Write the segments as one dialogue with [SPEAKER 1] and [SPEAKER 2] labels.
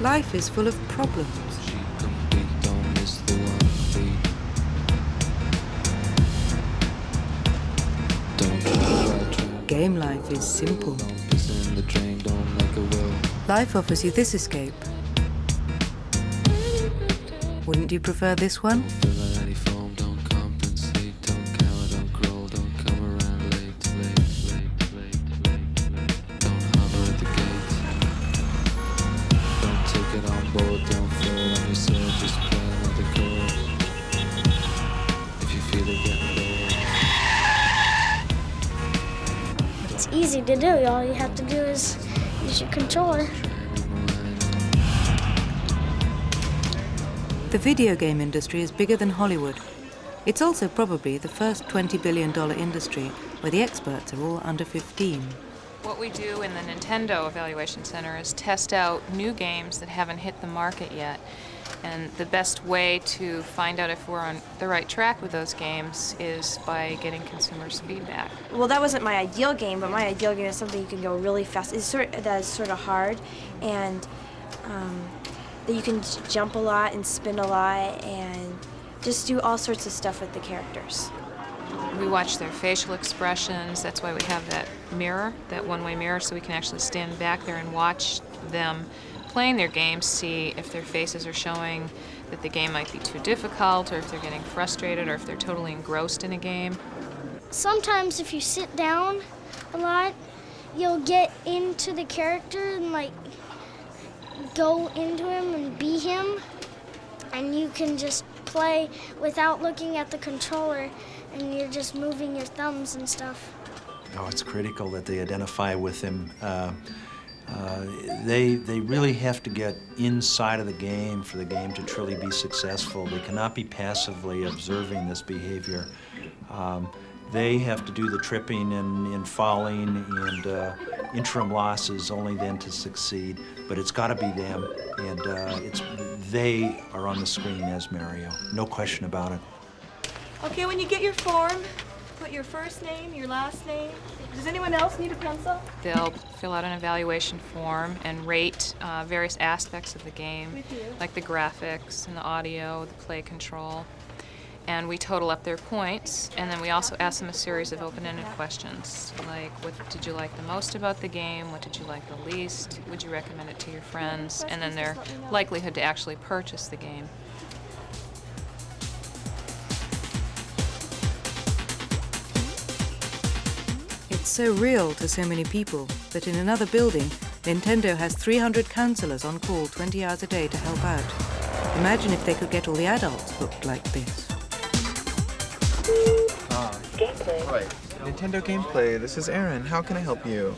[SPEAKER 1] Life is full of problems. Game life is simple. Life offers you this escape. Wouldn't you prefer this one?
[SPEAKER 2] It's easy to do. All you have to do is use your controller.
[SPEAKER 1] The video game industry is bigger than Hollywood. It's also probably the first $20 billion industry where the experts are all under 15.
[SPEAKER 3] What we do in the Nintendo Evaluation Center is test out new games that haven't hit the market yet. And the best way to find out if we're on the right track with those games is by getting consumers' feedback.
[SPEAKER 4] Well, that wasn't my ideal game, but my ideal game is something you can go really fast. That is sort of hard, and that you can jump a lot and spin a lot and just do all sorts of stuff with the characters.
[SPEAKER 3] We watch their facial expressions. That's why we have that mirror, that one-way mirror, so we can actually stand back there and watch them playing their games, see if their faces are showing that the game might be too difficult, or if they're getting frustrated, or if they're totally engrossed in a game.
[SPEAKER 2] Sometimes if you sit down a lot, you'll get into the character and like go into him and be him, and you can just play without looking at the controller, and you're just moving your thumbs and stuff.
[SPEAKER 5] Oh, it's critical that they identify with him. They really have to get inside of the game for the game to truly be successful. They cannot be passively observing this behavior. They have to do the tripping and falling and interim losses only then to succeed. But it's got to be them, and they are on the screen as Mario. No question about it.
[SPEAKER 4] Okay, when you get your form, put your first name, your last name. Does anyone else need a pencil?
[SPEAKER 3] They'll fill out an evaluation form and rate various aspects of the game, like the graphics and the audio, the play control. And we total up their points, and then we also ask them a series of open-ended questions, like what did you like the most about the game, what did you like the least, would you recommend it to your friends, and then their likelihood to actually purchase the game.
[SPEAKER 1] It's so real to so many people that in another building, Nintendo has 300 counselors on call 20 hours a day to help out. Imagine if they could get all the adults hooked like this.
[SPEAKER 6] Gameplay. Right. Nintendo Gameplay, this is Aaron. How can I help you?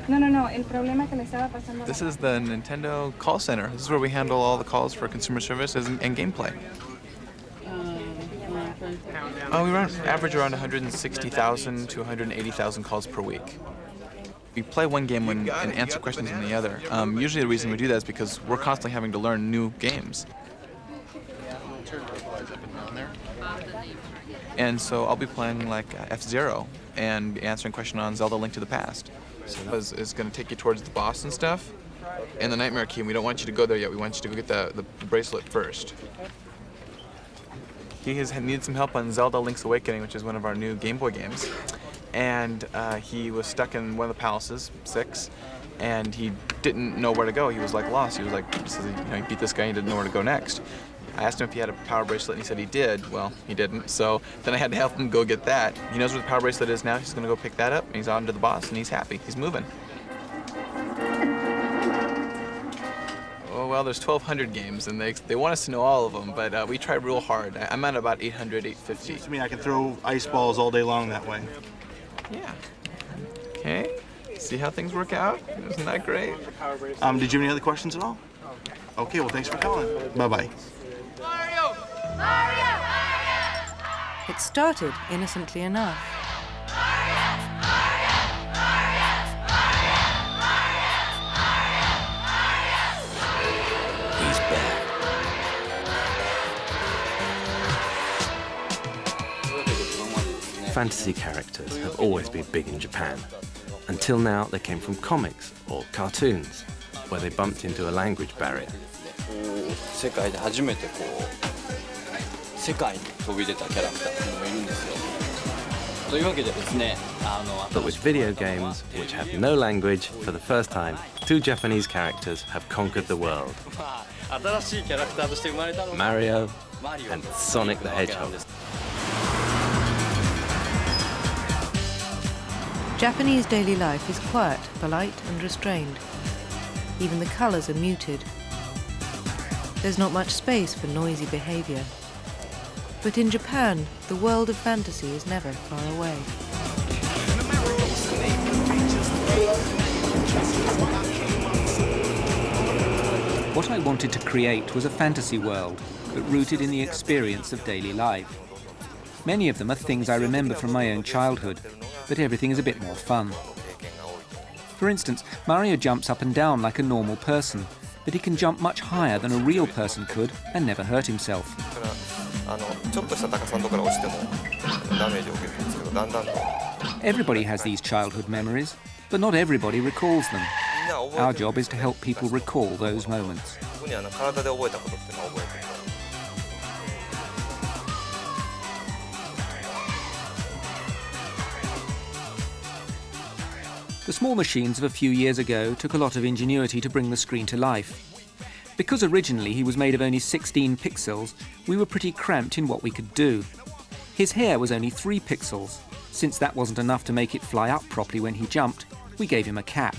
[SPEAKER 7] No. El problema que me estaba pasando.
[SPEAKER 6] This is the Nintendo call center. This is where we handle all the calls for consumer services and gameplay. We run average around 160,000 to 180,000 calls per week. We play one game and answer questions in the other. Usually the reason we do that is because we're constantly having to learn new games. And so I'll be playing like F-Zero and answering a question on Zelda Link to the Past. So it's going to take you towards the boss and stuff. And the Nightmare Key, and we don't want you to go there yet. We want you to go get the bracelet first. He has needed some help on Zelda Link's Awakening, which is one of our new Game Boy games. And he was stuck in one of the palaces, 6, and he didn't know where to go. He was like lost. He was like, he beat this guy and he didn't know where to go next. I asked him if he had a power bracelet, and he said he did. Well, he didn't, so then I had to help him go get that. He knows where the power bracelet is now. He's gonna go pick that up, and he's on to the boss, and he's happy. He's moving. Oh, well, there's 1,200 games, and they want us to know all of them, but we tried real hard. I'm at about 800, 850.
[SPEAKER 8] Seems to me I can throw ice balls all day long that way.
[SPEAKER 6] Yeah. Okay. See how things work out? Isn't that great?
[SPEAKER 8] Did you have any other questions at all? Okay, well, thanks for calling. Bye-bye.
[SPEAKER 9] Mario! Mario!
[SPEAKER 1] It started innocently enough.
[SPEAKER 10] He's back. Fantasy characters have always been big in Japan. Until now, they came from comics or cartoons. where they bumped into a language barrier.
[SPEAKER 11] 世界で初めてこう世界に飛び出たキャラクターっていうのもいるんですよ。というわけでですね、
[SPEAKER 10] But with video games, which have no language, for the first time, two Japanese characters have conquered the world.
[SPEAKER 11] 新しいキャラクターとして生まれたのが
[SPEAKER 10] Mario and Sonic the Hedgehog.
[SPEAKER 1] Japanese daily life is quiet, polite and restrained. Even the colours are muted. There's not much space for noisy behaviour. But in Japan, the world of fantasy is never far away.
[SPEAKER 12] What I wanted to create was a fantasy world, but rooted in the experience of daily life. Many of them are things I remember from my own childhood, but everything is a bit more fun. For instance, Mario jumps up and down like a normal person, but he can jump much higher than a real person could and never hurt himself. Everybody has these childhood memories, but not everybody recalls them. Our job is to help people recall those moments. The small machines of a few years ago took a lot of ingenuity to bring the screen to life. Because originally he was made of only 16 pixels, we were pretty cramped in what we could do. His hair was only 3 pixels. Since that wasn't enough to make it fly up properly when he jumped, we gave him a cap.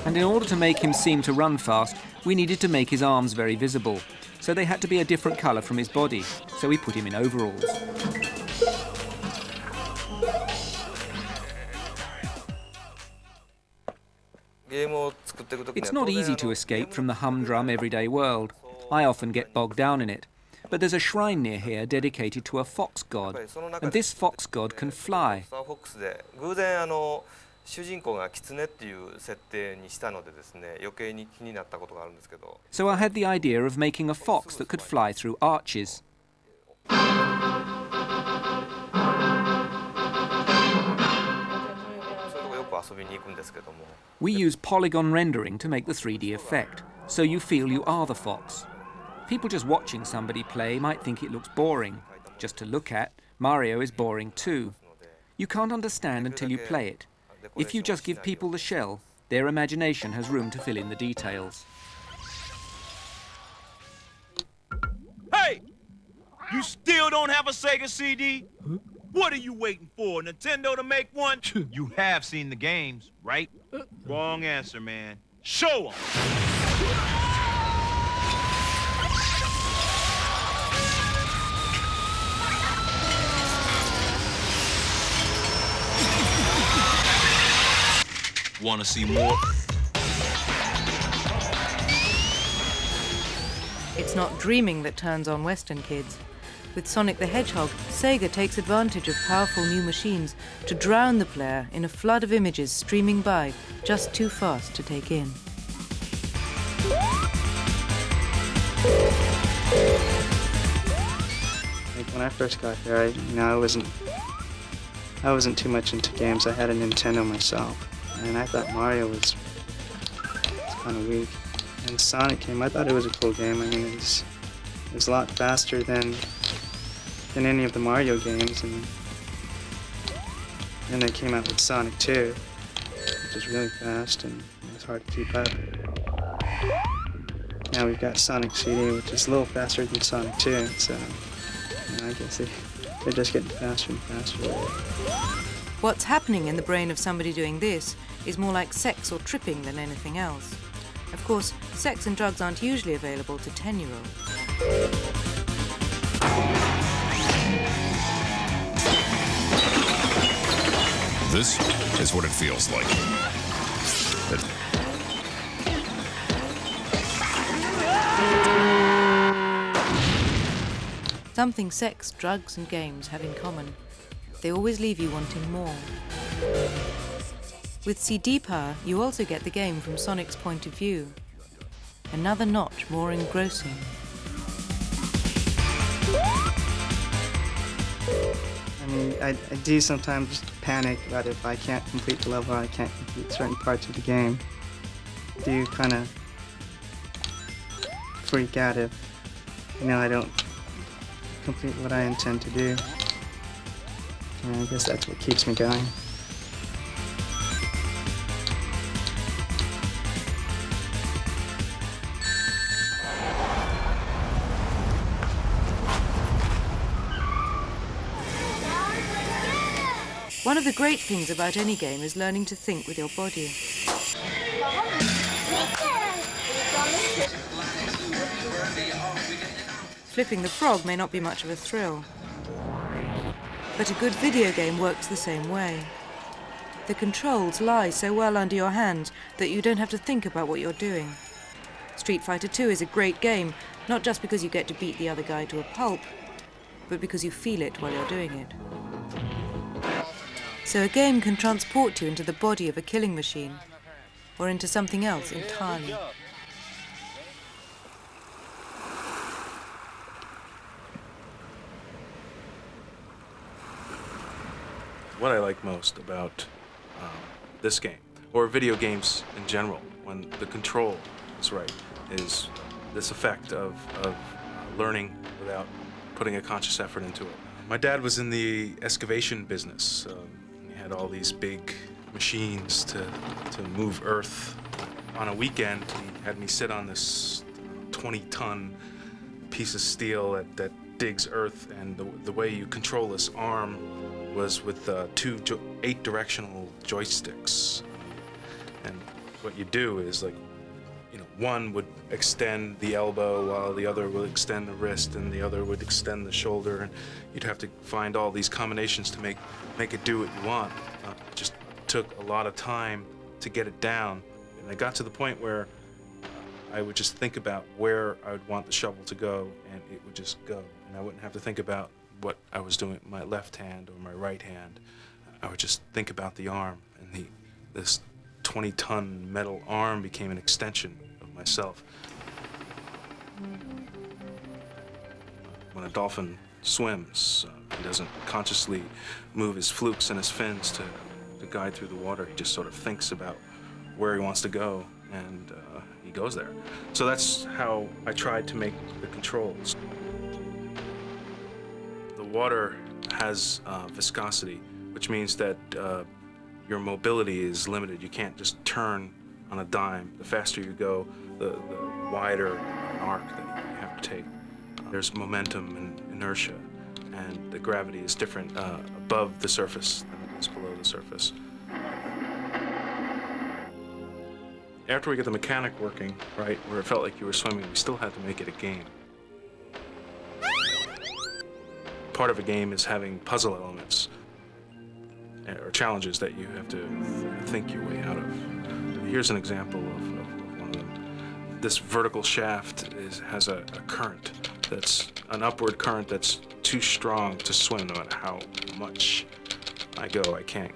[SPEAKER 12] And in order to make him seem to run fast, we needed to make his arms very visible, so they had to be a different colour from his body, so we put him in overalls. It's not easy to escape from the humdrum everyday world. I often get bogged down in it. But there's a shrine near here dedicated to a fox god, and this fox god can fly. So I had the idea of making a fox that could fly through arches. We use polygon rendering to make the 3D effect, so you feel you are the fox. People just watching somebody play might think it looks boring. Just to look at, Mario is boring too. You can't understand until you play it. If you just give people the shell, their imagination has room to fill in the details.
[SPEAKER 13] Hey! You still don't have a Sega CD? Huh? What are you waiting for? Nintendo to make one? You have seen the games, right? Wrong answer, man. Show 'em! Want to see more?
[SPEAKER 1] It's not dreaming that turns on Western kids. With Sonic the Hedgehog, Sega takes advantage of powerful new machines to drown the player in a flood of images streaming by, just too fast to take in.
[SPEAKER 14] When I first got here, I wasn't too much into games. I had a Nintendo myself, and I thought Mario was kind of weak. And Sonic came. I thought it was a cool game. I mean, it was a lot faster than any of the Mario games, and then they came out with Sonic 2, which is really fast and it's hard to keep up. Now we've got Sonic CD, which is a little faster than Sonic 2, so I guess they're just getting faster and faster.
[SPEAKER 1] What's happening in the brain of somebody doing this is more like sex or tripping than anything else. Of course, sex and drugs aren't usually available to 10-year-olds.
[SPEAKER 15] This is what it feels like.
[SPEAKER 1] Something sex, drugs and games have in common. They always leave you wanting more. With CD power, you also get the game from Sonic's point of view. Another notch more engrossing.
[SPEAKER 14] I mean, I do sometimes panic about if I can't complete the level or I can't complete certain parts of the game. do kind of freak out if, I don't complete what I intend to do. And I guess that's what keeps me going.
[SPEAKER 1] One of the great things about any game is learning to think with your body. Flipping the frog may not be much of a thrill, but a good video game works the same way. The controls lie so well under your hands that you don't have to think about what you're doing. Street Fighter 2 is a great game, not just because you get to beat the other guy to a pulp, but because you feel it while you're doing it. So a game can transport you into the body of a killing machine, or into something else entirely.
[SPEAKER 16] What I like most about this game, or video games in general, when the control is right, is this effect of learning without putting a conscious effort into it. My dad was in the excavation business. He had all these big machines to move earth. On a weekend, he had me sit on this 20-ton piece of steel that digs earth, and the way you control this arm was with two 8-directional joysticks. And what you do is, like, one would extend the elbow while the other would extend the wrist, and the other would extend the shoulder, and you'd have to find all these combinations to make it do what you want. It just took a lot of time to get it down, and I got to the point where I would just think about where I would want the shovel to go, and it would just go, and I wouldn't have to think about what I was doing with my left hand or my right hand. I would just think about the arm, and this 20-ton metal arm became an extension of myself. When a dolphin swims, he doesn't consciously move his flukes and his fins to guide through the water. He just sort of thinks about where he wants to go, and he goes there. So that's how I tried to make the controls. The water has viscosity, which means that your mobility is limited. You can't just turn on a dime. The faster you go, the wider an arc that you have to take. There's momentum and inertia, and the gravity is different above the surface than it is below the surface. After we get the mechanic working, right, where it felt like you were swimming, we still had to make it a game. Part of a game is having puzzle elements, or challenges that you have to think your way out of. Here's an example of one of them. This vertical shaft has a current that's an upward current that's too strong to swim. No matter how much I go, I can't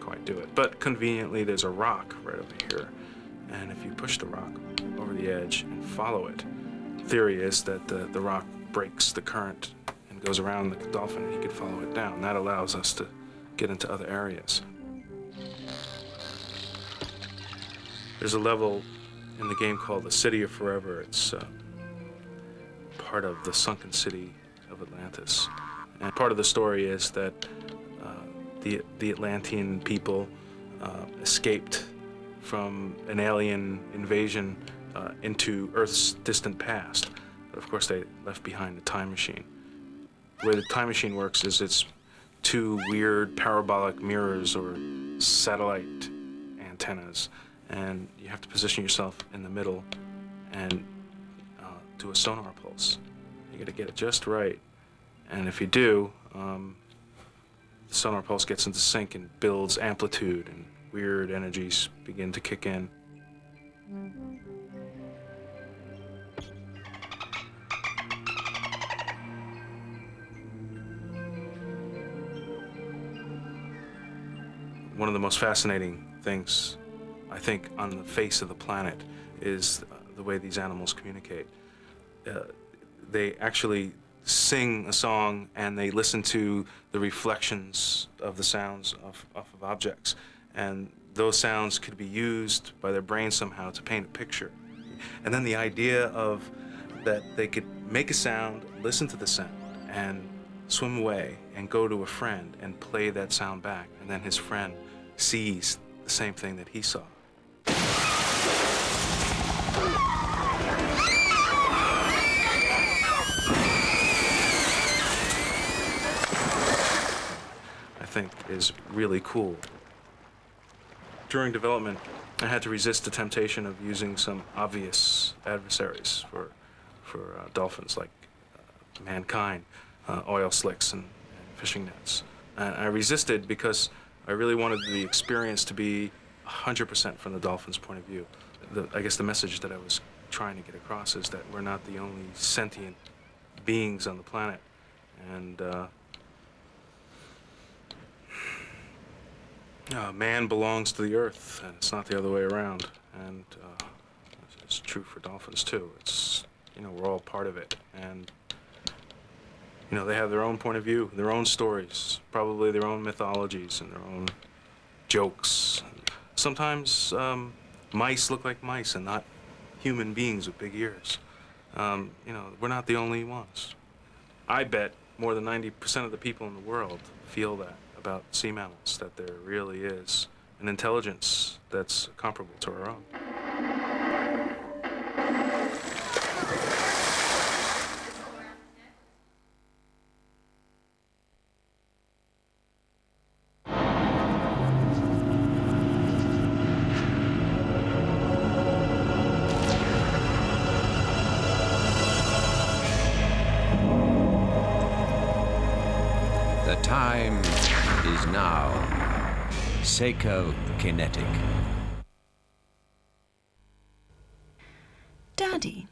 [SPEAKER 16] quite do it. But conveniently, there's a rock right over here, and if you push the rock over the edge and follow it, the theory is that the rock breaks the current and goes around the dolphin, and he could follow it down. That allows us to get into other areas. There's a level in the game called the City of Forever. It's part of the sunken city of Atlantis. And part of the story is that the Atlantean people escaped from an alien invasion into Earth's distant past. But of course, they left behind a time machine. The way the time machine works is it's two weird parabolic mirrors or satellite antennas, and you have to position yourself in the middle and do a sonar pulse. You got to get it just right, and if you do, the sonar pulse gets into sync and builds amplitude, and weird energies begin to kick in. One of the most fascinating things, I think, on the face of the planet is the way these animals communicate. They actually sing a song and they listen to the reflections of the sounds off of objects. And those sounds could be used by their brain somehow to paint a picture. And then the idea of that they could make a sound, listen to the sound, and swim away and go to a friend and play that sound back, and then his friend sees the same thing that he saw. I think is really cool. During development, I had to resist the temptation of using some obvious adversaries for dolphins, like mankind, oil slicks and fishing nets. And I resisted because I really wanted the experience to be 100% from the dolphin's point of view. I guess the message that I was trying to get across is that we're not the only sentient beings on the planet. And man belongs to the earth, and it's not the other way around. And it's true for dolphins too. It's, you know, we're all part of it. And you know, they have their own point of view, their own stories, probably their own mythologies and their own jokes. Sometimes mice look like mice and not human beings with big ears. You know, we're not the only ones. I bet more than 90% of the people in the world feel that about sea mammals, that there really is an intelligence that's comparable to our own.
[SPEAKER 17] The time is now. Seiko Kinetic.
[SPEAKER 18] Daddy,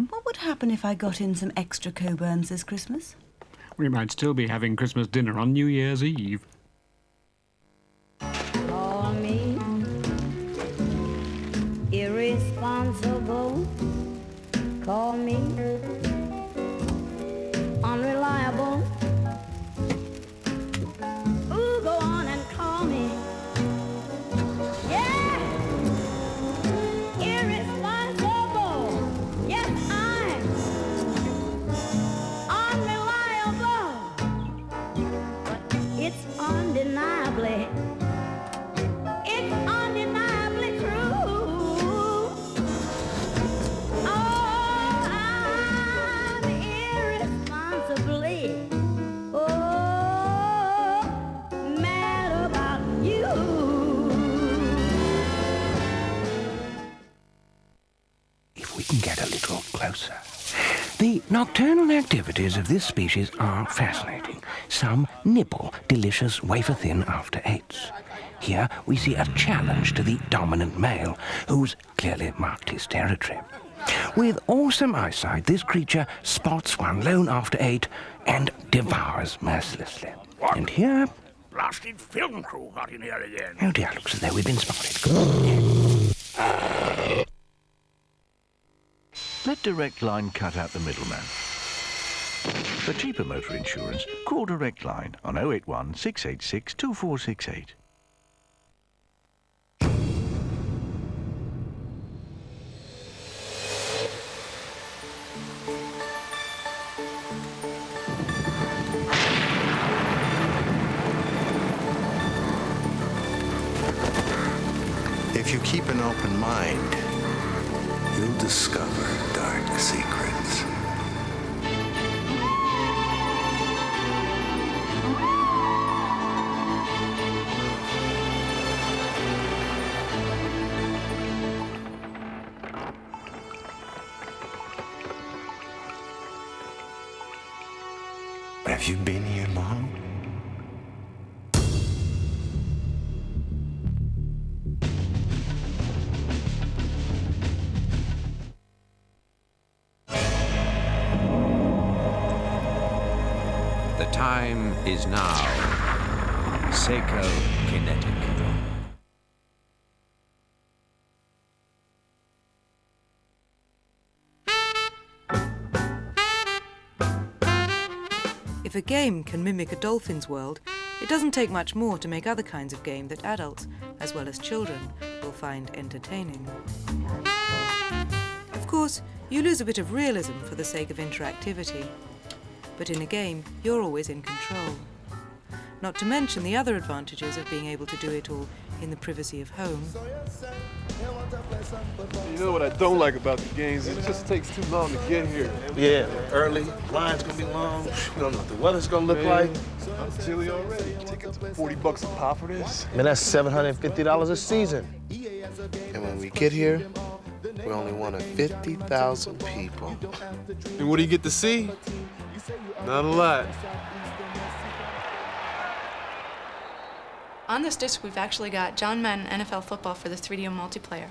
[SPEAKER 18] what would happen if I got in some extra Cockburns this Christmas?
[SPEAKER 19] We might still be having Christmas dinner on New Year's Eve.
[SPEAKER 20] Call me irresponsible. Call me unreliable. Ooh, go on and call me. Yeah, irresponsible. Yes, I'm unreliable. But it's undeniably true. Oh, I'm irresponsibly, mad about you.
[SPEAKER 21] If we can get a little closer. The nocturnal activities of this species are fascinating. Some nibble delicious wafer-thin after-eights. Here we see a challenge to the dominant male, who's clearly marked his territory. With awesome eyesight, this creature spots one lone after-eight and devours mercilessly. And here...
[SPEAKER 22] Blasted film crew got in here again.
[SPEAKER 21] Oh dear, looks as though we've been spotted.
[SPEAKER 23] Let Direct Line cut out the middleman. For cheaper motor insurance, call Direct Line on 081 686 2468.
[SPEAKER 24] If you keep an open mind, you'll discover dark secrets. Have you been here long?
[SPEAKER 17] The time is now. Seiko Kinetic.
[SPEAKER 1] If a game can mimic a dolphin's world, it doesn't take much more to make other kinds of game that adults, as well as children, will find entertaining. Of course, you lose a bit of realism for the sake of interactivity, but in a game, you're always in control. Not to mention the other advantages of being able to do it all in the privacy of home.
[SPEAKER 2] You know what I don't like about the games? It just takes too long to get here.
[SPEAKER 8] Yeah, early. Line's gonna be long. We don't know what the weather's gonna look like.
[SPEAKER 2] I'm chilly already. Tickets $40 a pop for this.
[SPEAKER 8] Man, that's $750 a season. And when we get here, we're only one of 50,000 people.
[SPEAKER 2] And what do you get to see? Not a lot.
[SPEAKER 3] On this disc, we've actually got John Madden NFL Football for the 3DO multiplayer.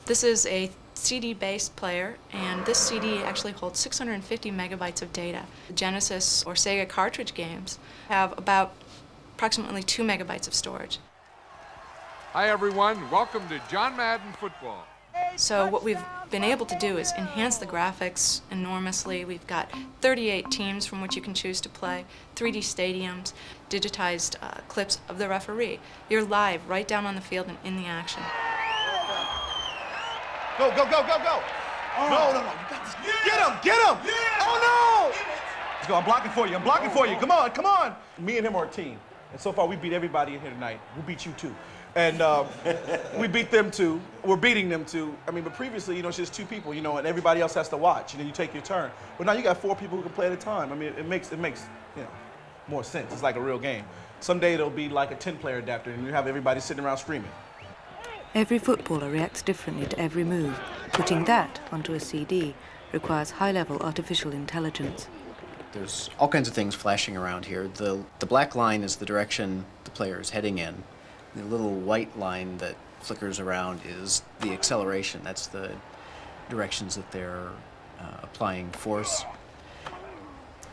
[SPEAKER 3] This is a CD-based player, and this CD actually holds 650 megabytes of data. The Genesis or Sega cartridge games have about approximately 2 megabytes of storage.
[SPEAKER 4] Hi everyone, welcome to John Madden Football.
[SPEAKER 3] So what we've been able to do is enhance the graphics enormously. We've got 38 teams from which you can choose to play, 3D stadiums, digitized clips of the referee. You're live right down on the field and in the action.
[SPEAKER 8] Go, go, go, go, go! Oh. No, no, no, you got this. Get him, get him! Yeah. Oh, no!
[SPEAKER 5] Let's go, I'm blocking for you, I'm blocking for you. Come on, come on! Me and him are a team. And so far, we beat everybody in here tonight. We'll beat you too. And we beat them too. We're beating them too. I mean, but previously, it's just 2 people, and everybody else has to watch. You take your turn. But now you got 4 people who can play at a time. I mean, it makes more sense. It's like a real game. Someday it'll be like a 10-player adapter, and you have everybody sitting around screaming.
[SPEAKER 1] Every footballer reacts differently to every move. Putting that onto a CD requires high-level artificial intelligence.
[SPEAKER 25] There's all kinds of things flashing around here. The black line is the direction the player is heading in. The little white line that flickers around is the acceleration. That's the directions that they're applying force.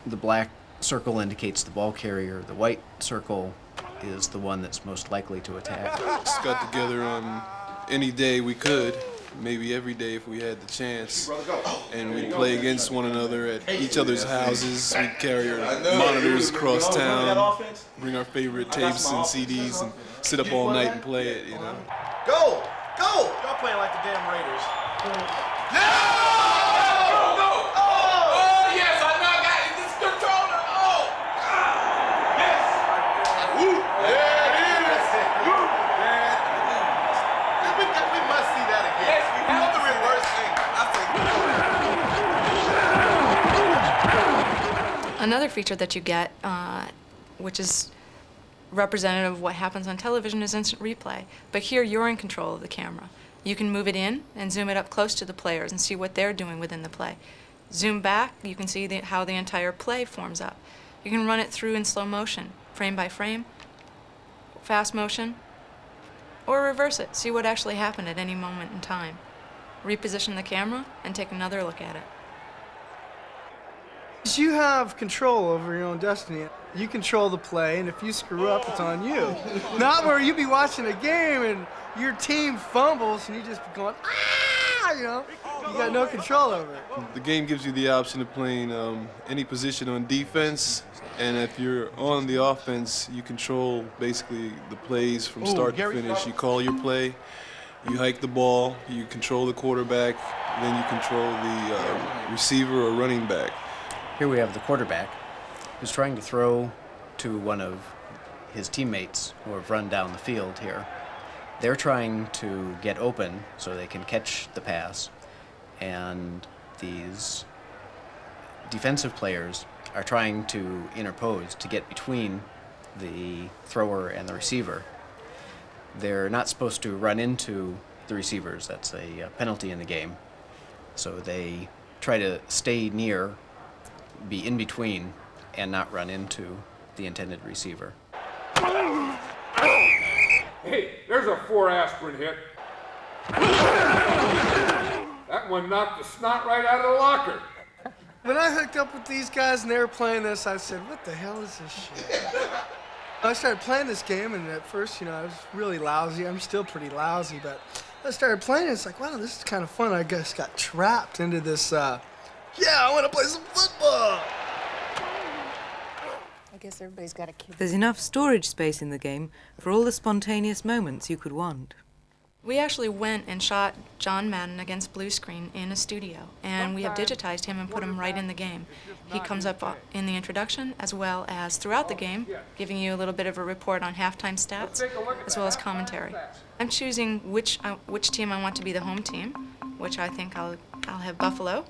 [SPEAKER 25] The black circle indicates the ball carrier. The white circle is the one that's most likely to attack.
[SPEAKER 2] Just got together on any day we could, maybe every day if we had the chance, and we'd play against one another at each other's houses. We'd carry our monitors across town, bring our favorite tapes and CDs, and sit up all night and play it,
[SPEAKER 8] Go! Go! Y'all playing like the damn Raiders.
[SPEAKER 3] Another feature that you get, which is representative of what happens on television, is instant replay. But here you're in control of the camera. You can move it in and zoom it up close to the players and see what they're doing within the play. Zoom back, you can see how the entire play forms up. You can run it through in slow motion, frame by frame, fast motion, or reverse it, see what actually happened at any moment in time. Reposition the camera and take another look at it.
[SPEAKER 26] You have control over your own destiny. You control the play, and if you screw up, it's on you. Not where you be watching a game and your team fumbles and you just be going, ah, you got no control over it.
[SPEAKER 2] The game gives you the option of playing any position on defense, and if you're on the offense, you control basically the plays from start to finish. You call your play, you hike the ball, you control the quarterback, then you control the receiver or running back.
[SPEAKER 25] Here we have the quarterback who's trying to throw to one of his teammates who have run down the field here. They're trying to get open so they can catch the pass, and these defensive players are trying to interpose to get between the thrower and the receiver. They're not supposed to run into the receivers. That's a penalty in the game. So they try to stay near, be in between, and not run into the intended receiver.
[SPEAKER 4] Hey, there's a 4 aspirin hit. That one knocked the snot right out of the locker.
[SPEAKER 26] When I hooked up with these guys and they were playing this, I said, what the hell is this shit? I started playing this game, and at first, I was really lousy. I'm still pretty lousy, but I started playing it. It's like, wow, this is kind of fun. I just got trapped into this, yeah, I want to play some football.
[SPEAKER 6] guess everybody's got a kid.
[SPEAKER 1] There's enough storage space in the game for all the spontaneous moments you could want.
[SPEAKER 3] We actually went and shot John Madden against blue screen in a studio, and we have digitized him and put him right in the game. He comes up in the introduction as well as throughout the game, giving you a little bit of a report on halftime stats as well as commentary. I'm choosing which team I want to be the home team, which I think I'll have Buffalo,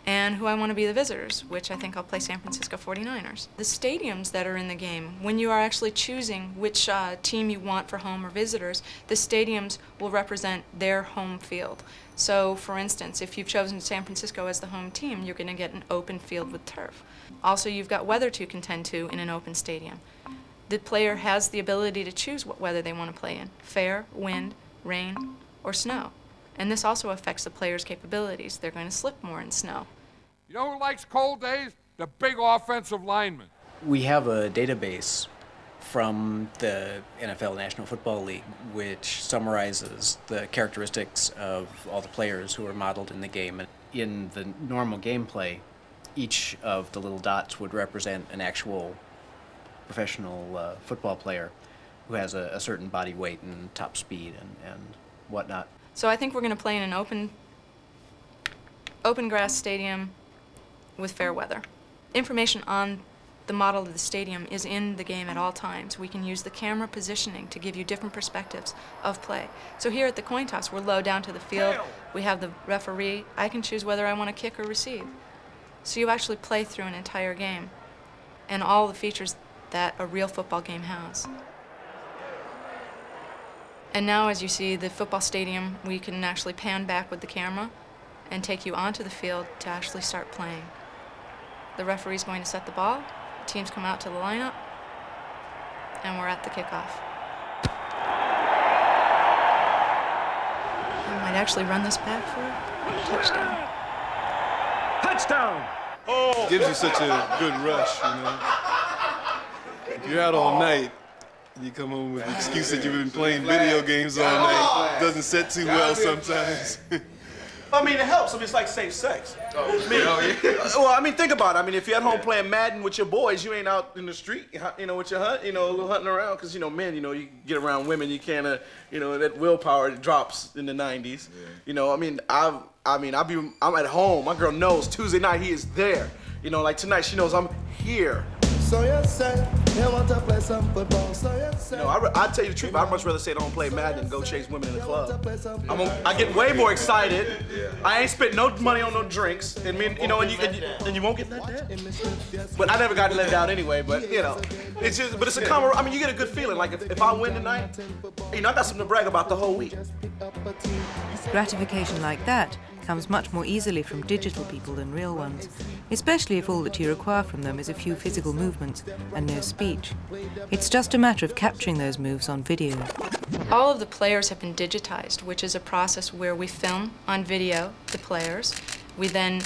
[SPEAKER 3] and who I want to be the visitors, which I think I'll play San Francisco 49ers. The stadiums that are in the game, when you are actually choosing which team you want for home or visitors, the stadiums will represent their home field. So, for instance, if you've chosen San Francisco as the home team, you're going to get an open field with turf. Also, you've got weather to contend to in an open stadium. The player has the ability to choose what weather they want to play in: fair, wind, rain, or snow. And this also affects the player's capabilities. They're going to slip more in snow.
[SPEAKER 4] You know who likes cold days? The big offensive lineman.
[SPEAKER 25] We have a database from the NFL National Football League which summarizes the characteristics of all the players who are modeled in the game. And in the normal gameplay, each of the little dots would represent an actual professional football player who has a certain body weight and top speed and whatnot.
[SPEAKER 3] So I think we're going to play in an open grass stadium with fair weather. Information on the model of the stadium is in the game at all times. We can use the camera positioning to give you different perspectives of play. So here at the coin toss, we're low down to the field. We have the referee. I can choose whether I want to kick or receive. So you actually play through an entire game and all the features that a real football game has. And now, as you see, the football stadium, we can actually pan back with the camera and take you onto the field to actually start playing. The referee's going to set the ball, teams come out to the lineup, and we're at the kickoff. I might actually run this back for a touchdown.
[SPEAKER 22] Touchdown!
[SPEAKER 2] It gives you such a good rush, you know. If you're out all night, you come home with the excuse that you've been playing video games all night. Doesn't set too well sometimes.
[SPEAKER 5] I mean, it helps. I mean, it's like safe sex. Well, I mean, think about it. I mean, if you're at home playing Madden with your boys, you ain't out in the street, you know, with your hunting around. Because, you know, men, you know, you get around women, you can't, you know, that willpower drops in the 90s. Yeah. You know, I mean, I'm at home. My girl knows Tuesday night he is there. You know, like tonight, she knows I'm here.
[SPEAKER 7] So you say you want to play some football. So you say.
[SPEAKER 5] No, I tell you the truth. I'd much rather stay at home play Madden than go chase women in the club. I get way more excited. I ain't spent no money on no drinks, and you know, and you won't get let down. But I never got let down anyway. But you know, it's just, but it's a common. I mean, you get a good feeling. Like if I win tonight, you know, I got something to brag about the whole week.
[SPEAKER 1] Gratification like that comes much more easily from digital people than real ones, especially if all that you require from them is a few physical movements and no speech. It's just a matter of capturing those moves on video.
[SPEAKER 3] All of the players have been digitized, which is a process where we film on video the players. We then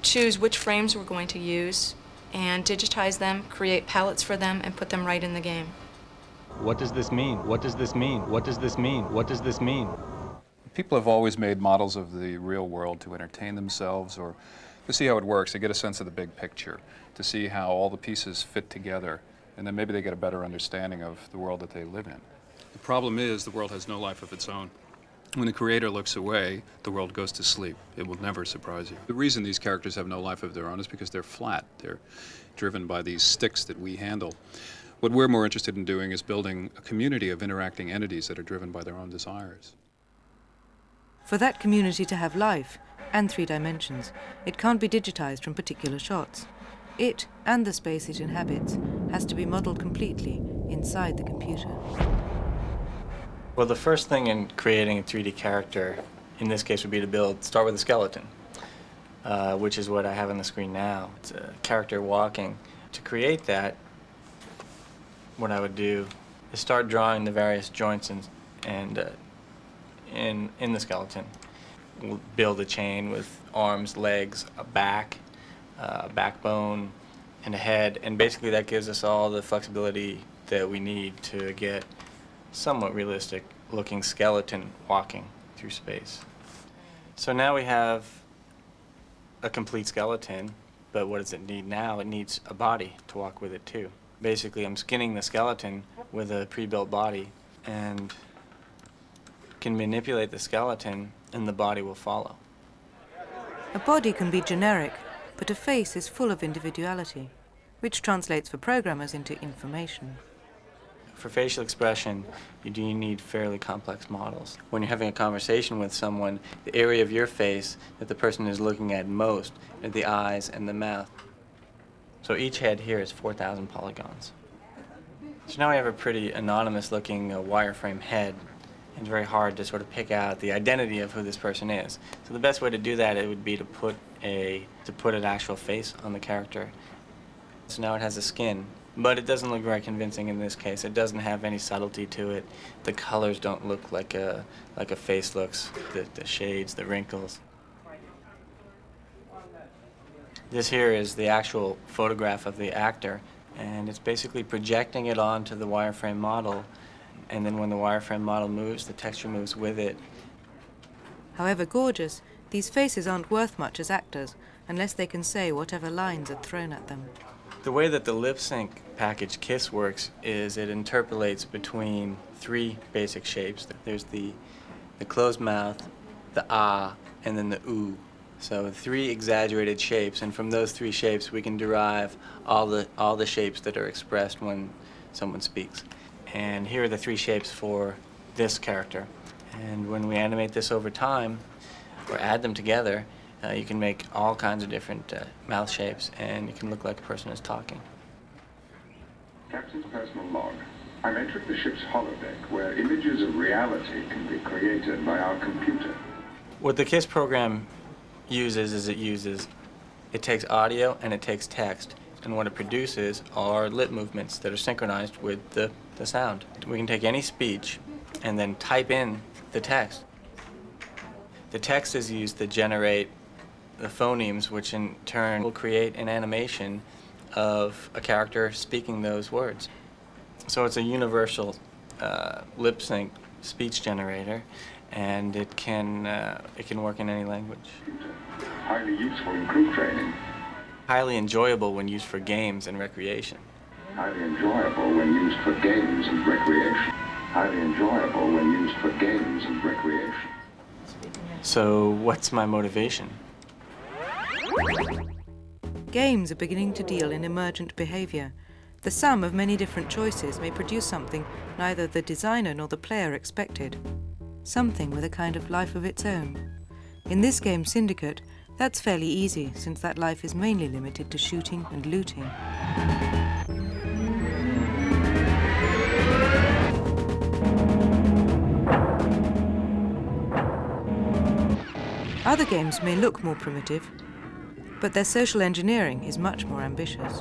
[SPEAKER 3] choose which frames we're going to use and digitize them, create palettes for them, and put them right in the game.
[SPEAKER 9] What does this mean? What does this mean? What does this mean? What does this mean?
[SPEAKER 10] People have always made models of the real world to entertain themselves or to see how it works, to get a sense of the big picture, to see how all the pieces fit together, and then maybe they get a better understanding of the world that they live in. The problem is the world has no life of its own. When the creator looks away, the world goes to sleep. It will never surprise you. The reason these characters have no life of their own is because they're flat. They're driven by these sticks that we handle. What we're more interested in doing is building a community of interacting entities that are driven by their own desires.
[SPEAKER 1] For that community to have life and 3 dimensions, it can't be digitized from particular shots. It, and the space it inhabits, has to be modeled completely inside the computer.
[SPEAKER 9] Well, the first thing in creating a 3D character, in this case, would be to start with a skeleton, which is what I have on the screen now. It's a character walking. To create that, what I would do is start drawing the various joints in the skeleton. We'll build a chain with arms, legs, a back, a backbone, and a head, and basically that gives us all the flexibility that we need to get somewhat realistic looking skeleton walking through space. So now we have a complete skeleton, but what does it need now? It needs a body to walk with it too. Basically, I'm skinning the skeleton with a pre-built body and can manipulate the skeleton and the body will follow.
[SPEAKER 1] A body can be generic, but a face is full of individuality, which translates for programmers into information.
[SPEAKER 9] For facial expression, you do need fairly complex models. When you're having a conversation with someone, the area of your face that the person is looking at most are the eyes and the mouth. So each head here is 4,000 polygons. So now we have a pretty anonymous-looking wireframe head. It's very hard to sort of pick out the identity of who this person is. So the best way to do that, it would be to put an actual face on the character. So now it has a skin, but it doesn't look very convincing in this case. It doesn't have any subtlety to it. The colors don't look like a face looks, the shades, the wrinkles. This here is the actual photograph of the actor, and it's basically projecting it onto the wireframe model, and then when the wireframe model moves, the texture moves with it.
[SPEAKER 1] However gorgeous, these faces aren't worth much as actors unless they can say whatever lines are thrown at them.
[SPEAKER 9] The way that the lip sync package KISS works is it interpolates between three basic shapes. There's the closed mouth, the ah, and then the ooh. So three exaggerated shapes, and from those three shapes we can derive all the shapes that are expressed when someone speaks. And here are the three shapes for this character. And when we animate this over time, or add them together, you can make all kinds of different mouth shapes, and it can look like a person is talking.
[SPEAKER 6] Captain's personal log. I'm entering the ship's holodeck, where images of reality can be created by our computer.
[SPEAKER 9] What the KISS program uses is it takes audio and it takes text, and what it produces are lip movements that are synchronized with the sound. We can take any speech and then type in the text. The text is used to generate the phonemes, which in turn will create an animation of a character speaking those words. So it's a universal lip sync speech generator, and it can work in any language.
[SPEAKER 6] Highly useful in crew training.
[SPEAKER 9] Highly enjoyable when used for games and recreation.
[SPEAKER 6] Highly enjoyable when used for games and recreation. Highly enjoyable when used for games and recreation.
[SPEAKER 9] So what's my motivation?
[SPEAKER 1] Games are beginning to deal in emergent behavior. The sum of many different choices may produce something neither the designer nor the player expected. Something with a kind of life of its own. In this game, Syndicate, that's fairly easy, since that life is mainly limited to shooting and looting. Other games may look more primitive, but their social engineering is much more ambitious.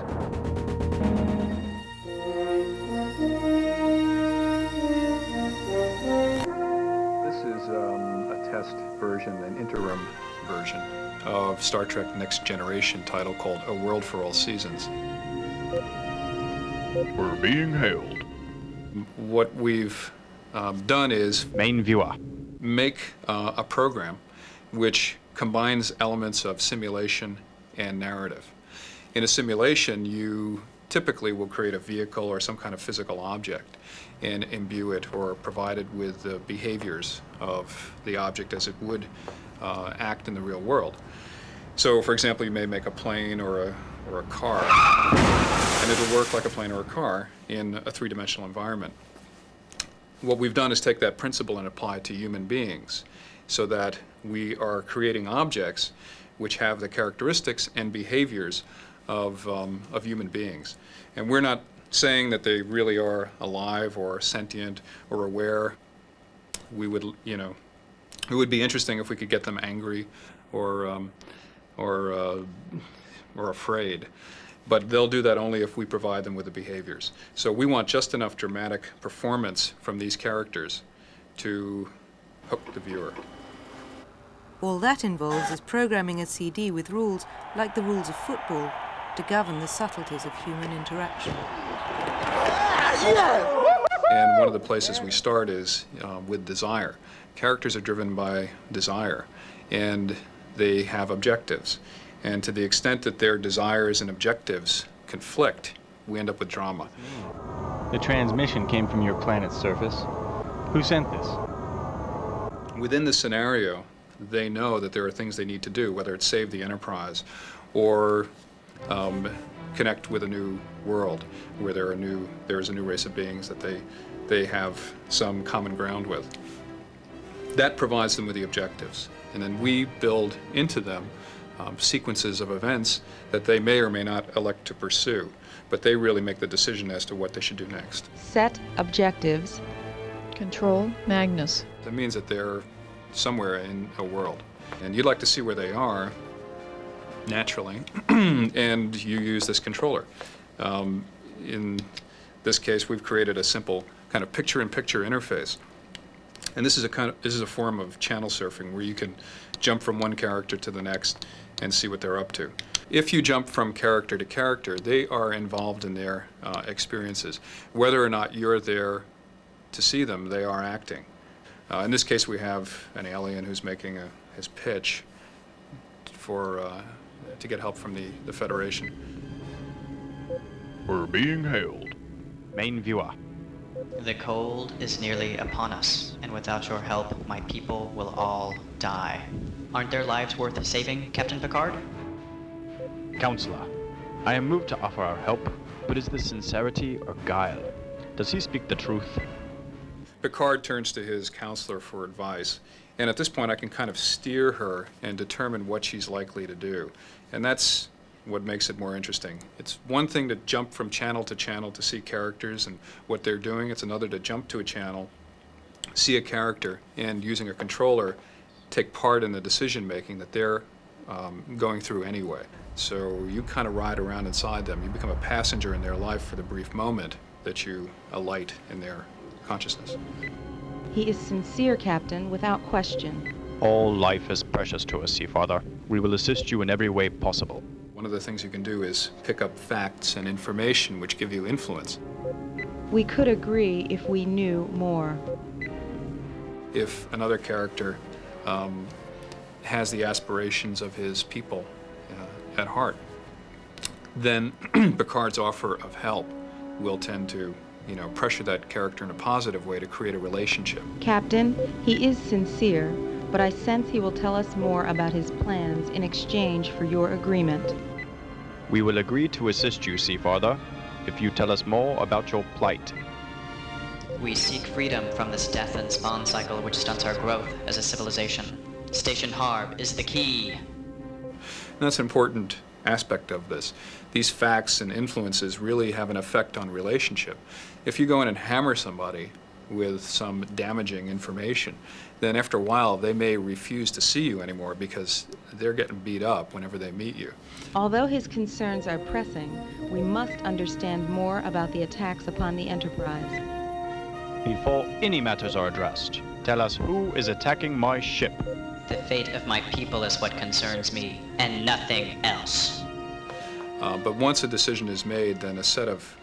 [SPEAKER 10] This is a test version, an interim version of Star Trek Next Generation title called A World for All Seasons.
[SPEAKER 11] We're being hailed.
[SPEAKER 10] What we've done is
[SPEAKER 11] main viewer.
[SPEAKER 10] Make a program which combines elements of simulation and narrative. In a simulation, you typically will create a vehicle or some kind of physical object and imbue it or provide it with the behaviors of the object as it would act in the real world. So, for example, you may make a plane or a car, and it'll work like a plane or a car in a three-dimensional environment. What we've done is take that principle and apply it to human beings, so that we are creating objects which have the characteristics and behaviors of human beings. And we're not saying that they really are alive or sentient or aware. We would, you know, it would be interesting if we could get them angry or afraid. But they'll do that only if we provide them with the behaviors. So we want just enough dramatic performance from these characters to hook the viewer.
[SPEAKER 1] All that involves is programming a CD with rules like the rules of football to govern the subtleties of human interaction.
[SPEAKER 10] And one of the places we start is with desire. Characters are driven by desire, and they have objectives. And to the extent that their desires and objectives conflict, we end up with drama.
[SPEAKER 9] The transmission came from your planet's surface. Who sent this?
[SPEAKER 10] Within the scenario, they know that there are things they need to do, whether it's save the Enterprise or connect with a new world where there's a new race of beings that they have some common ground with. That provides them with the objectives. And then we build into them sequences of events that they may or may not elect to pursue, but they really make the decision as to what they should do next.
[SPEAKER 11] Set objectives. Control Magnus.
[SPEAKER 10] That means that they're somewhere in a world, and you'd like to see where they are naturally, and you use this controller. In this case, we've created a simple kind of picture-in-picture interface. And this is a form of channel surfing where you can jump from one character to the next and see what they're up to. If you jump from character to character, they are involved in their experiences. Whether or not you're there to see them, they are acting. In this case, we have an alien who's making his pitch to get help from the Federation.
[SPEAKER 12] We're being hailed.
[SPEAKER 13] Main viewer.
[SPEAKER 14] The cold is nearly upon us, and without your help, my people will all die. Aren't their lives worth saving, Captain Picard?
[SPEAKER 12] Counselor, I am moved to offer our help, but is this sincerity or guile? Does he speak the truth?
[SPEAKER 10] Picard turns to his counselor for advice, and at this point I can kind of steer her and determine what she's likely to do. And that's what makes it more interesting. It's one thing to jump from channel to see characters and what they're doing. It's another to jump to a channel, see a character, and using a controller, take part in the decision making that they're going through anyway. So you kind of ride around inside them. You become a passenger in their life for the brief moment that you alight in their consciousness.
[SPEAKER 11] He is sincere, Captain, without question.
[SPEAKER 12] All life is precious to us, Seafather. We will assist you in every way possible.
[SPEAKER 10] One of the things you can do is pick up facts and information which give you influence.
[SPEAKER 11] We could agree if we knew more.
[SPEAKER 10] If another character has the aspirations of his people at heart, then Picard's offer of help will tend to pressure that character in a positive way to create a relationship.
[SPEAKER 11] Captain, he is sincere, but I sense he will tell us more about his plans in exchange for your agreement.
[SPEAKER 12] We will agree to assist you, Seafather, if you tell us more about your plight.
[SPEAKER 14] We seek freedom from this death and spawn cycle which stunts our growth as a civilization. Station Harb is the key.
[SPEAKER 10] And that's an important aspect of this. These facts and influences really have an effect on relationship. If you go in and hammer somebody with some damaging information, then after a while they may refuse to see you anymore because they're getting beat up whenever they meet you.
[SPEAKER 11] Although his concerns are pressing, we must understand more about the attacks upon the Enterprise.
[SPEAKER 12] Before any matters are addressed, tell us who is attacking my ship.
[SPEAKER 14] The fate of my people is what concerns me, and nothing else.
[SPEAKER 10] But once a decision is made, then a set of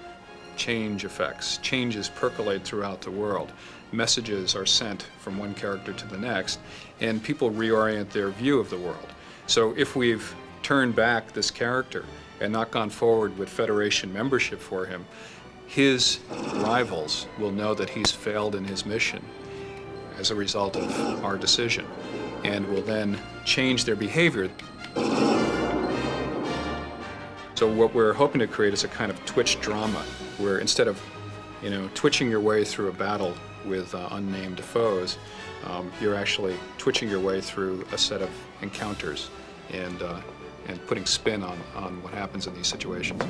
[SPEAKER 10] changes percolate throughout the world. Messages are sent from one character to the next, and people reorient their view of the world. So if we've turned back this character and not gone forward with Federation membership for him, his rivals will know that he's failed in his mission as a result of our decision, and will then change their behavior. So what we're hoping to create is a kind of twitch drama, where instead of, twitching your way through a battle with unnamed foes, you're actually twitching your way through a set of encounters and putting spin on what happens in these situations.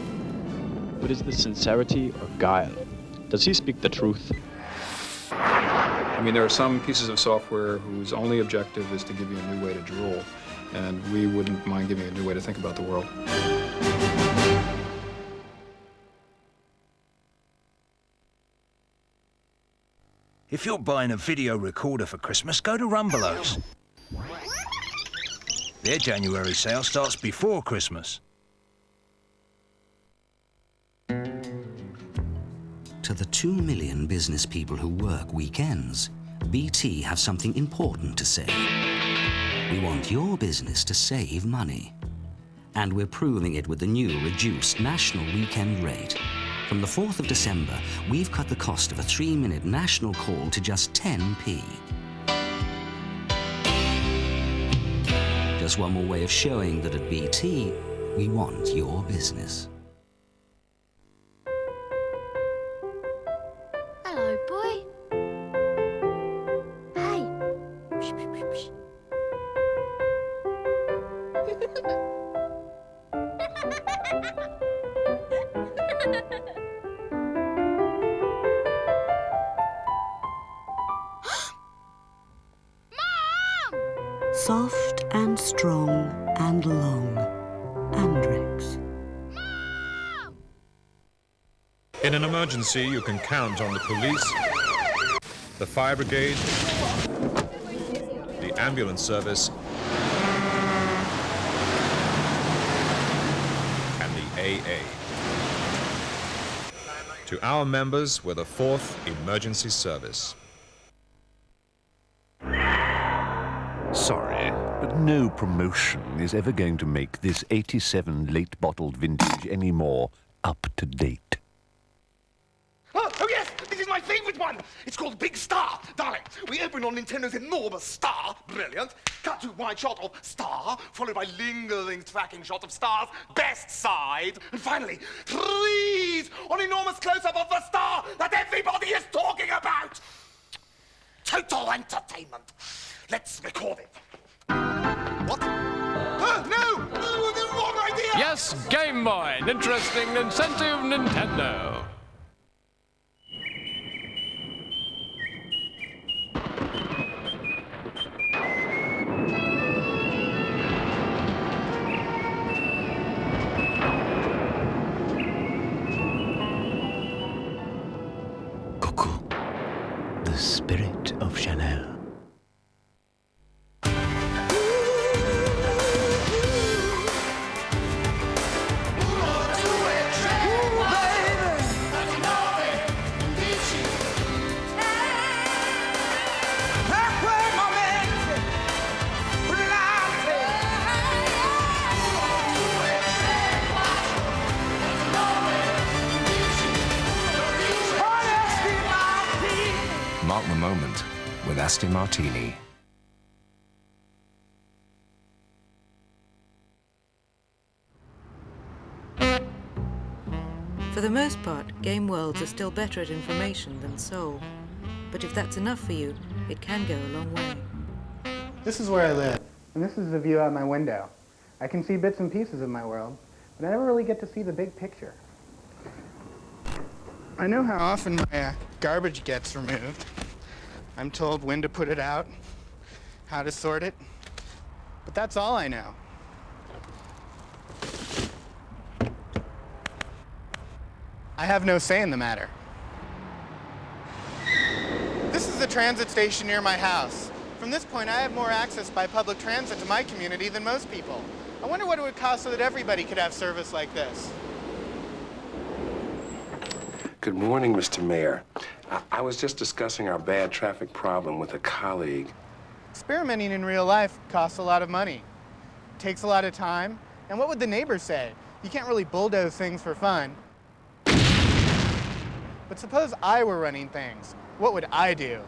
[SPEAKER 12] But is this sincerity or guile? Does he speak the truth?
[SPEAKER 10] I mean, there are some pieces of software whose only objective is to give you a new way to drool, and we wouldn't mind giving you a new way to think about the world.
[SPEAKER 15] If you're buying a video recorder for Christmas, go to Rumbelow's. Their January sale starts before Christmas.
[SPEAKER 16] To the 2 million business people who work weekends, BT have something important to say. We want your business to save money. And we're proving it with the new reduced national weekend rate. From the 4th of December, we've cut the cost of a 3-minute national call to just 10p. Just one more way of showing that at BT, we want your business.
[SPEAKER 13] Hello, boy. Hey. Psh, psh, psh, psh.
[SPEAKER 18] Soft and strong and long. Andrex.
[SPEAKER 19] In an emergency, you can count on the police, the fire brigade, the ambulance service, and the AA. To our members, we're the 4th Emergency Service.
[SPEAKER 20] Sorry, but no promotion is ever going to make this 87 late bottled vintage any more up to date.
[SPEAKER 21] Oh yes, this is my favorite one. It's called Big Star. Darling, we open on Nintendo's enormous star. Brilliant. Cut to wide shot of star, followed by lingering tracking shot of star's best side. And finally, freeze on enormous close-up of the star that everybody is talking about. Total entertainment. Let's record it. What? No! The wrong idea!
[SPEAKER 4] Yes, Game Boy, an interesting, incentive Nintendo.
[SPEAKER 20] Coco, the spirit of Chanel.
[SPEAKER 17] Mark the moment with Aston Martini.
[SPEAKER 1] For the most part, game worlds are still better at information than Seoul. But if that's enough for you, it can go a long way.
[SPEAKER 23] This is where I live, and this is the view out my window. I can see bits and pieces of my world, but I never really get to see the big picture. I know how often my garbage gets removed. I'm told when to put it out, how to sort it, but that's all I know. I have no say in the matter. This is the transit station near my house. From this point, I have more access by public transit to my community than most people. I wonder what it would cost so that everybody could have service like this.
[SPEAKER 6] Good morning, Mr. Mayor. I was just discussing our bad traffic problem with a colleague.
[SPEAKER 23] Experimenting in real life costs a lot of money. It takes a lot of time. And what would the neighbors say? You can't really bulldoze things for fun. But suppose I were running things. What would I do?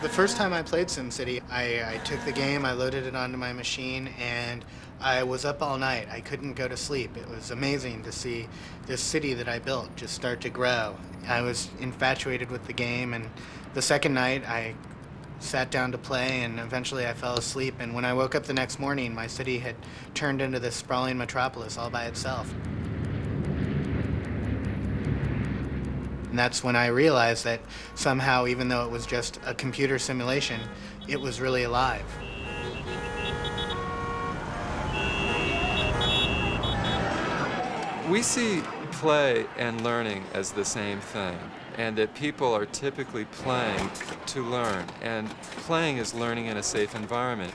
[SPEAKER 23] The first time I played SimCity, I took the game, I loaded it onto my machine, and I was up all night. I couldn't go to sleep. It was amazing to see this city that I built just start to grow. I was infatuated with the game, and the second night I sat down to play, and eventually I fell asleep, and when I woke up the next morning, my city had turned into this sprawling metropolis all by itself. And that's when I realized that somehow, even though it was just a computer simulation, it was really alive.
[SPEAKER 27] We see play and learning as the same thing, and that people are typically playing to learn, and playing is learning in a safe environment.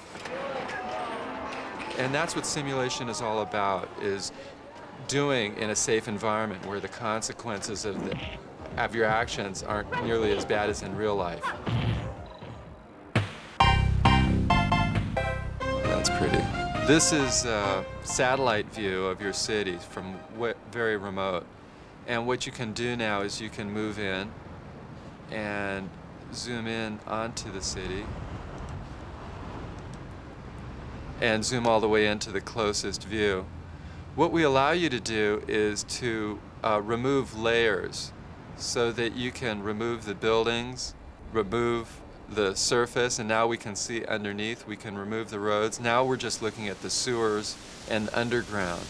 [SPEAKER 27] And that's what simulation is all about, is doing in a safe environment where the consequences of your actions aren't nearly as bad as in real life. That's pretty. This is a satellite view of your city from very remote. And what you can do now is you can move in and zoom in onto the city and zoom all the way into the closest view. What we allow you to do is to remove layers so that you can remove the buildings, remove the surface, and now we can see underneath. We can remove the roads. Now we're just looking at the sewers and underground.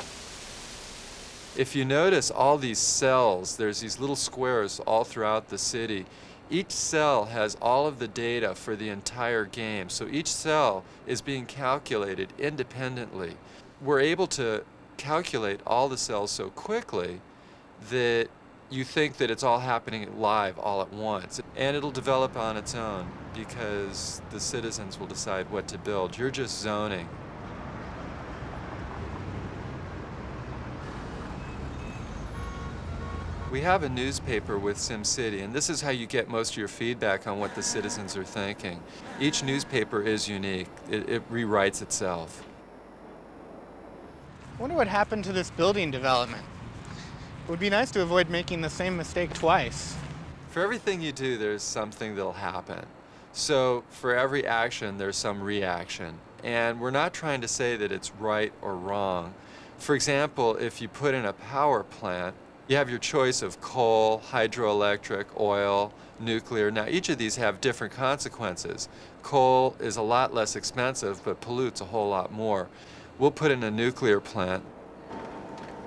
[SPEAKER 27] If you notice all these cells, there's these little squares all throughout the city. Each cell has all of the data for the entire game, so each cell is being calculated independently. We're able to calculate all the cells so quickly that you think that it's all happening live all at once. And it'll develop on its own because the citizens will decide what to build. You're just zoning. We have a newspaper with SimCity, and this is how you get most of your feedback on what the citizens are thinking. Each newspaper is unique. It rewrites itself.
[SPEAKER 23] I wonder what happened to this building development. It would be nice to avoid making the same mistake twice.
[SPEAKER 27] For everything you do, there's something that'll happen. So for every action, there's some reaction. And we're not trying to say that it's right or wrong. For example, if you put in a power plant, you have your choice of coal, hydroelectric, oil, nuclear. Now, each of these have different consequences. Coal is a lot less expensive, but pollutes a whole lot more. We'll put in a nuclear plant.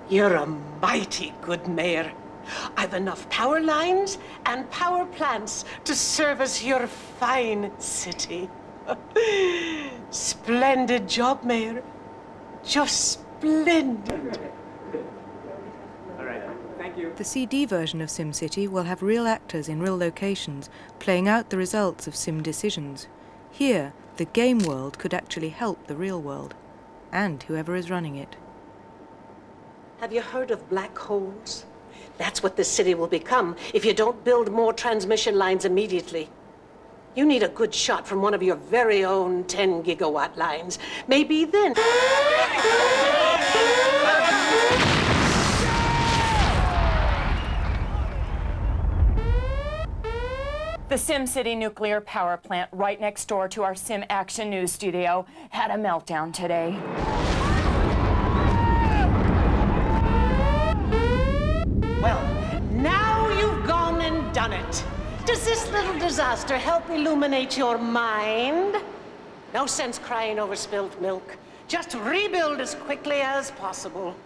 [SPEAKER 2] You're a mighty good mayor. I've enough power lines and power plants to service your fine city. Splendid job, Mayor. Just splendid.
[SPEAKER 1] All right, thank you. The CD version of SimCity will have real actors in real locations playing out the results of sim decisions. Here, the game world could actually help the real world, and whoever is running it.
[SPEAKER 2] Have you heard of black holes? That's what this city will become if you don't build more transmission lines immediately. You need a good shot from one of your very own 10 gigawatt lines. Maybe then...
[SPEAKER 7] The SimCity nuclear power plant right next door to our Sim Action News studio had a meltdown today.
[SPEAKER 2] Well, now you've gone and done it. Does this little disaster help illuminate your mind? No sense crying over spilt milk. Just rebuild as quickly as possible.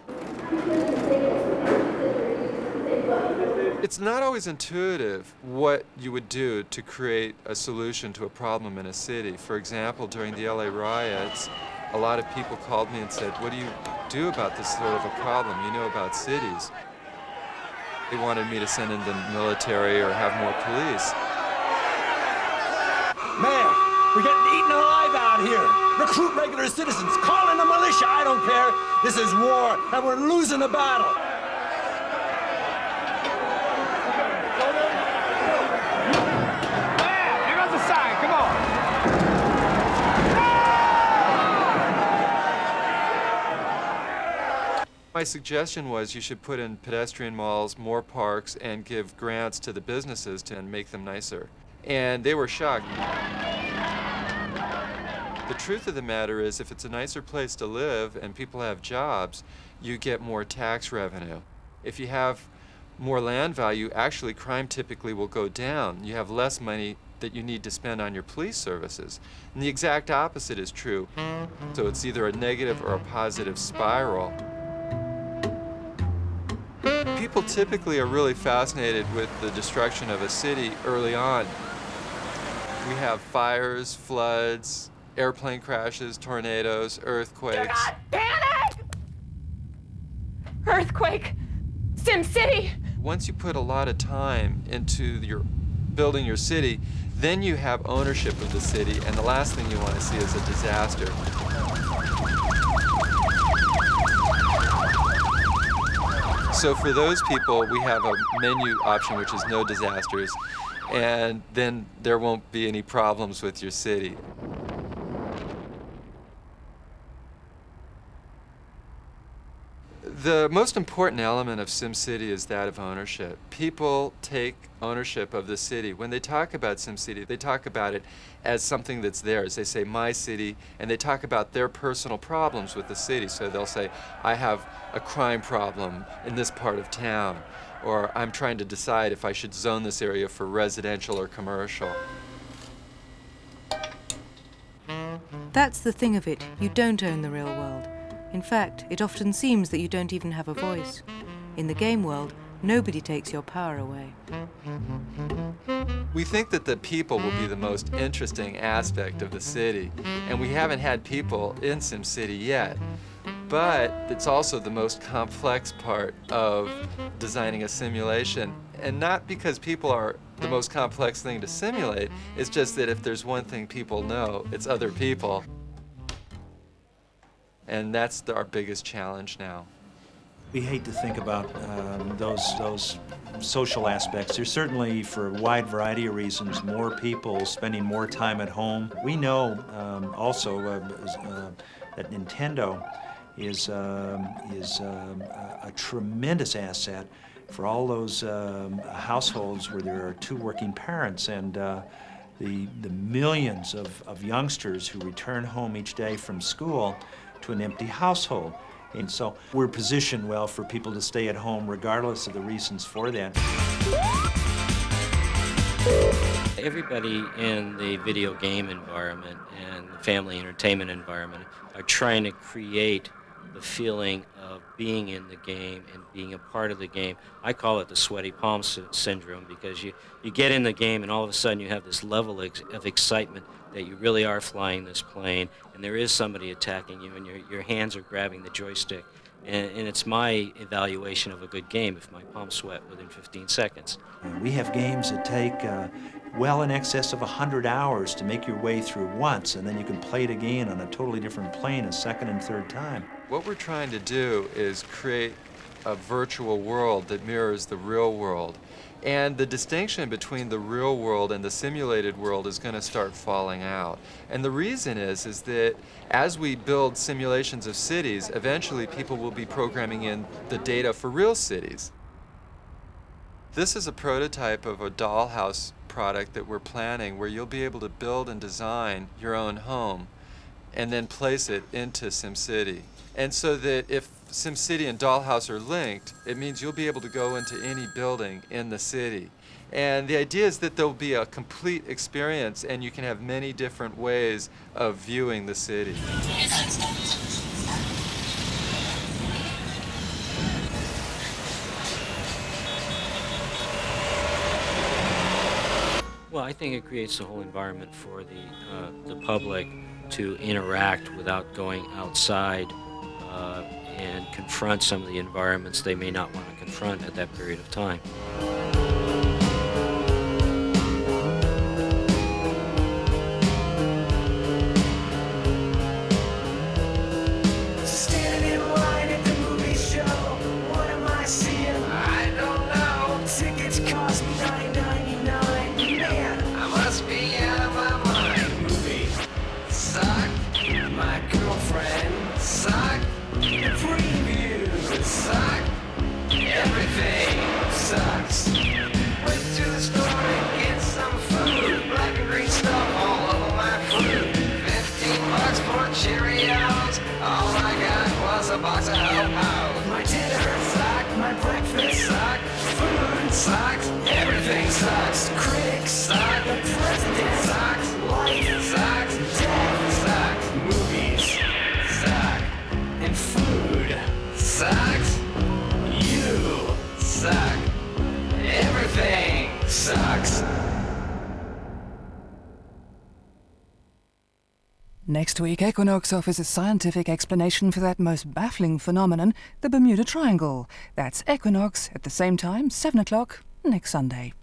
[SPEAKER 27] It's not always intuitive what you would do to create a solution to a problem in a city. For example, during the LA riots, a lot of people called me and said, "What do you do about this sort of a problem? You know about cities." They wanted me to send in the military or have more police.
[SPEAKER 8] Mayor, we're getting eaten alive out here. Recruit regular citizens, call in the militia, I don't care. This is war, and we're losing the battle.
[SPEAKER 4] Here goes the sign, come on.
[SPEAKER 27] My suggestion was you should put in pedestrian malls, more parks, and give grants to the businesses to make them nicer. And they were shocked. The truth of the matter is, if it's a nicer place to live and people have jobs, you get more tax revenue. If you have more land value, actually crime typically will go down. You have less money that you need to spend on your police services. And the exact opposite is true. So it's either a negative or a positive spiral. People typically are really fascinated with the destruction of a city early on. We have fires, floods, airplane crashes, tornadoes, earthquakes.
[SPEAKER 7] Panic! Earthquake! SimCity!
[SPEAKER 27] Once you put a lot of time into your building your city, then you have ownership of the city, and the last thing you want to see is a disaster. So for those people, we have a menu option which is no disasters, and then there won't be any problems with your city. The most important element of SimCity is that of ownership. People take ownership of the city. When they talk about SimCity, they talk about it as something that's theirs. They say, my city, and they talk about their personal problems with the city. So they'll say, I have a crime problem in this part of town, or I'm trying to decide if I should zone this area for residential or commercial.
[SPEAKER 1] That's the thing of it. You don't own the real world. In fact, it often seems that you don't even have a voice. In the game world, nobody takes your power away.
[SPEAKER 27] We think that the people will be the most interesting aspect of the city, and we haven't had people in SimCity yet. But it's also the most complex part of designing a simulation, and not because people are the most complex thing to simulate, it's just that if there's one thing people know, it's other people. And that's our biggest challenge now.
[SPEAKER 3] We hate to think about those social aspects. There's certainly, for a wide variety of reasons, more people spending more time at home. We know also that Nintendo is a tremendous asset for all those households where there are two working parents, and the millions of youngsters who return home each day from school to an empty household. And so we're positioned well for people to stay at home regardless of the reasons for that.
[SPEAKER 5] Everybody in the video game environment and the family entertainment environment are trying to create the feeling of being in the game and being a part of the game. I call it the sweaty palm syndrome, because you get in the game and all of a sudden you have this level of excitement that you really are flying this plane and there is somebody attacking you and your hands are grabbing the joystick. And it's my evaluation of a good game if my palms sweat within 15 seconds.
[SPEAKER 3] We have games that take well in excess of 100 hours to make your way through once, and then you can play it again on a totally different plane a second and third time.
[SPEAKER 27] What we're trying to do is create a virtual world that mirrors the real world. And the distinction between the real world and the simulated world is going to start falling out. And the reason is that as we build simulations of cities, eventually people will be programming in the data for real cities. This is a prototype of a dollhouse product that we're planning, where you'll be able to build and design your own home and then place it into SimCity. And so that if SimCity and Dollhouse are linked, it means you'll be able to go into any building in the city. And the idea is that there'll be a complete experience and you can have many different ways of viewing the city.
[SPEAKER 5] Well, I think it creates a whole environment for the public to interact without going outside and confront some of the environments they may not want to confront at that period of time.
[SPEAKER 9] Standing in line at the movie show, what am I seeing? I don't know. Tickets cost me $9.99. Man, I must be out of my mind. Movie suck. My girlfriend suck. The previews suck. Everything sucks. Went to the store and get some food. Black and green stuff all over my food. $15 for Cheerios. All I got was a box of Ho-Hos. My dinner sucked. My breakfast sucked. Food sucks. Everything sucks. Critics suck. The president sucks. Life sucks. Death sucks. Movies suck. And food sucks. You suck. Everything sucks.
[SPEAKER 22] Next week, Equinox offers a scientific explanation for that most baffling phenomenon, the Bermuda Triangle. That's Equinox at the same time, 7 o'clock, next Sunday.